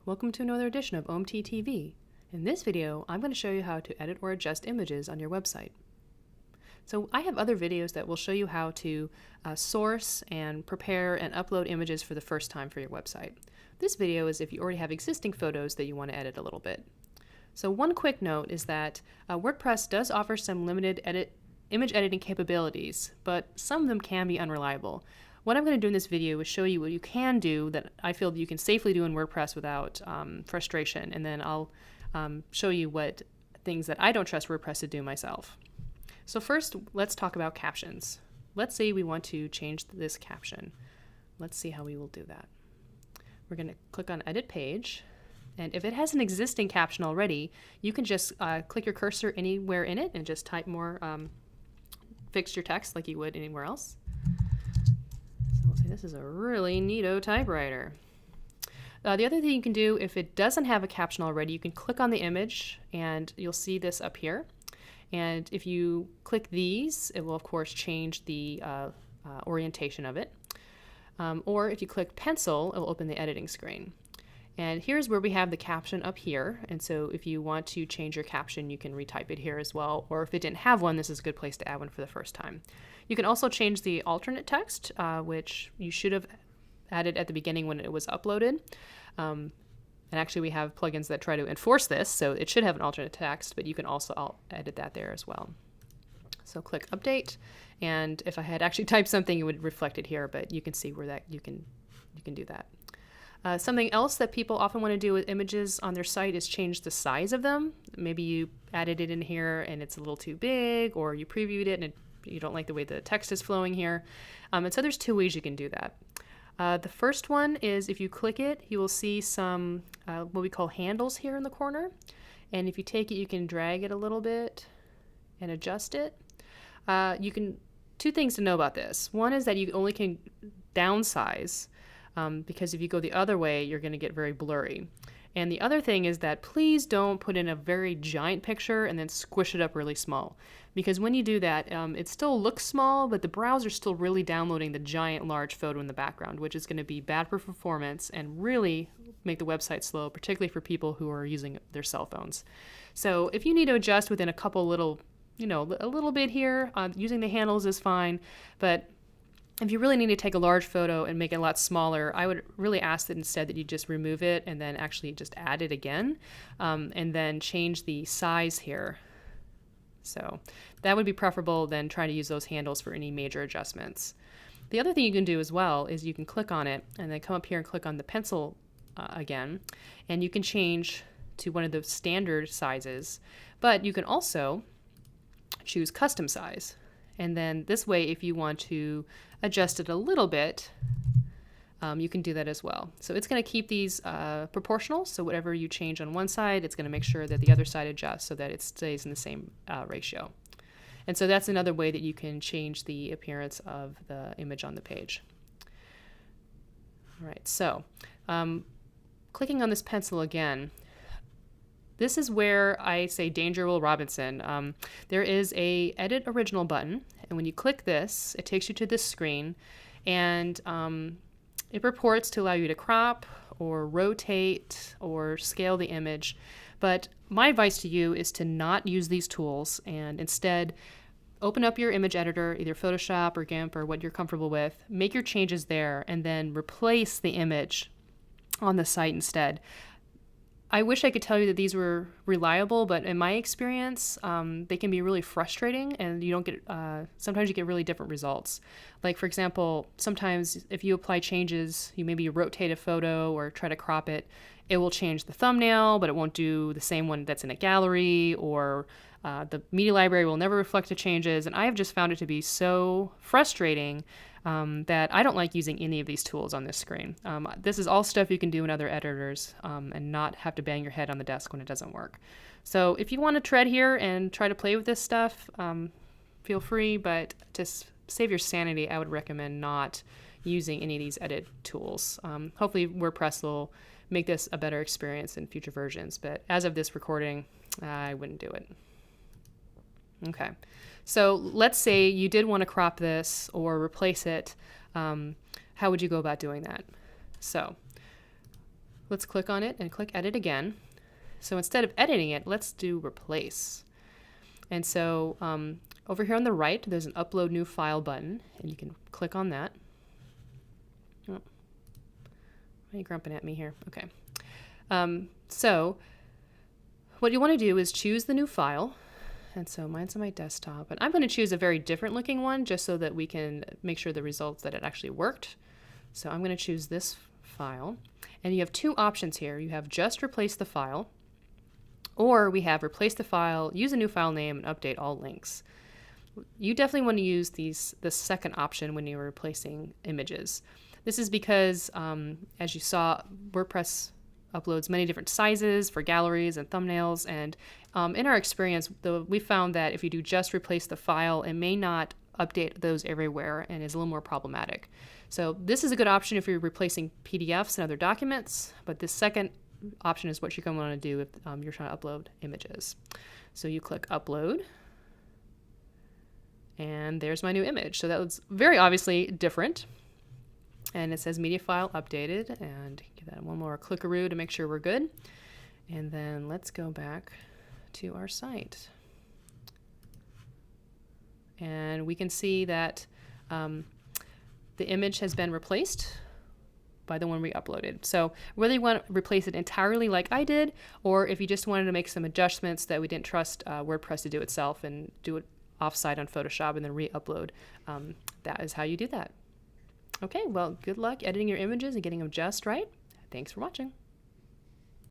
Welcome to another edition of OMT TV. In this video, I'm going to show you how to edit or adjust images on your website. So I have other videos that will show you how to source and prepare and upload images for the first time for your website. This video is if you already have existing photos that you want to edit a little bit. So one quick note is that WordPress does offer some limited image editing capabilities, but some of them can be unreliable. What I'm going to do in this video is show you what you can do that I feel that you can safely do in WordPress without frustration, and then I'll show you what things that I don't trust WordPress to do myself. So first, let's talk about captions. Let's say we want to change this caption. Let's see how we will do that. We're going to click on Edit Page, and if it has an existing caption already, you can just click your cursor anywhere in it and just type more, fix your text like you would anywhere else. We'll say this is a really neato typewriter. The other thing you can do, if it doesn't have a caption already, you can click on the image and you'll see this up here. And if you click these, it will of course change the orientation of it. Or if you click pencil, it will open the editing screen. And here's where we have the caption up here. And so if you want to change your caption, you can retype it here as well. Or if it didn't have one, this is a good place to add one for the first time. You can also change the alternate text, which you should have added at the beginning when it was uploaded. And actually we have plugins that try to enforce this, so it should have an alternate text, but you can also edit that there as well. So click Update, and if I had actually typed something, it would reflect it here, but you can see where that you can do that. Something else that people often want to do with images on their site is change the size of them. Maybe you added it in here and it's a little too big, or you previewed it and you don't like the way the text is flowing here. And so there's two ways you can do that. The first one is if you click it, you will see some what we call handles here in the corner. And if you take it, you can drag it a little bit and adjust it. Two things to know about this. One is that you only can downsize because if you go the other way, you're going to get very blurry. And the other thing is that please don't put in a very giant picture and then squish it up really small. Because when you do that, it still looks small, but the browser's still really downloading the giant large photo in the background, which is going to be bad for performance and really make the website slow, particularly for people who are using their cell phones. So if you need to adjust within a couple little, a little bit here, using the handles is fine, but if you really need to take a large photo and make it a lot smaller, I would really ask that instead that you just remove it and then actually just add it again, and then change the size here. So that would be preferable than trying to use those handles for any major adjustments. The other thing you can do as well is you can click on it and then come up here and click on the pencil again, and you can change to one of the standard sizes, but you can also choose custom size. And then this way, if you want to adjust it a little bit, you can do that as well. So it's going to keep these proportional. So whatever you change on one side, it's going to make sure that the other side adjusts so that it stays in the same ratio. And so that's another way that you can change the appearance of the image on the page. All right, so clicking on this pencil again, this is where I say danger Will Robinson. There is a Edit Original button, and when you click this, it takes you to this screen, and it purports to allow you to crop or rotate or scale the image. But my advice to you is to not use these tools and instead open up your image editor, either Photoshop or GIMP or what you're comfortable with, make your changes there, and then replace the image on the site instead. I wish I could tell you that these were reliable, but in my experience, they can be really frustrating, and you don't get. Sometimes you get really different results. Like for example, sometimes if you apply changes, you maybe rotate a photo or try to crop it, it will change the thumbnail, but it won't do the same one that's in a gallery, or the media library will never reflect the changes. And I have just found it to be so frustrating that I don't like using any of these tools on this screen. This is all stuff you can do in other editors and not have to bang your head on the desk when it doesn't work. So if you want to tread here and try to play with this stuff, feel free, but to save your sanity, I would recommend not using any of these edit tools. Hopefully WordPress will make this a better experience in future versions, but as of this recording, I wouldn't do it. Okay, so let's say you did want to crop this or replace it. How would you go about doing that? So let's click on it and click edit again. So instead of editing it, let's do replace. And so over here on the right, there's an upload new file button, and you can click on that. Oh, why are you grumping at me here? Okay. So what you want to do is choose the new file. And so mine's on my desktop, and I'm going to choose a very different looking one just so that we can make sure the results that it actually worked. So I'm going to choose this file, and you have two options here. You have just replace the file, or we have replace the file, use a new file name, and update all links. You definitely want to use the second option when you're replacing images. This is because, as you saw, WordPress uploads many different sizes for galleries and thumbnails, and in our experience, we found that if you do just replace the file, it may not update those everywhere and is a little more problematic. So this is a good option if you're replacing PDFs and other documents, but this second option is what you're going to want to do if you're trying to upload images. So you click upload, and there's my new image. So that was very obviously different. And it says media file updated, and give that one more clickaroo to make sure we're good. And then let's go back to our site. And we can see that the image has been replaced by the one we uploaded. So whether you want to replace it entirely like I did, or if you just wanted to make some adjustments that we didn't trust WordPress to do itself and do it offsite on Photoshop and then re-upload, that is how you do that. Okay, well, good luck editing your images and getting them just right. Thanks for watching.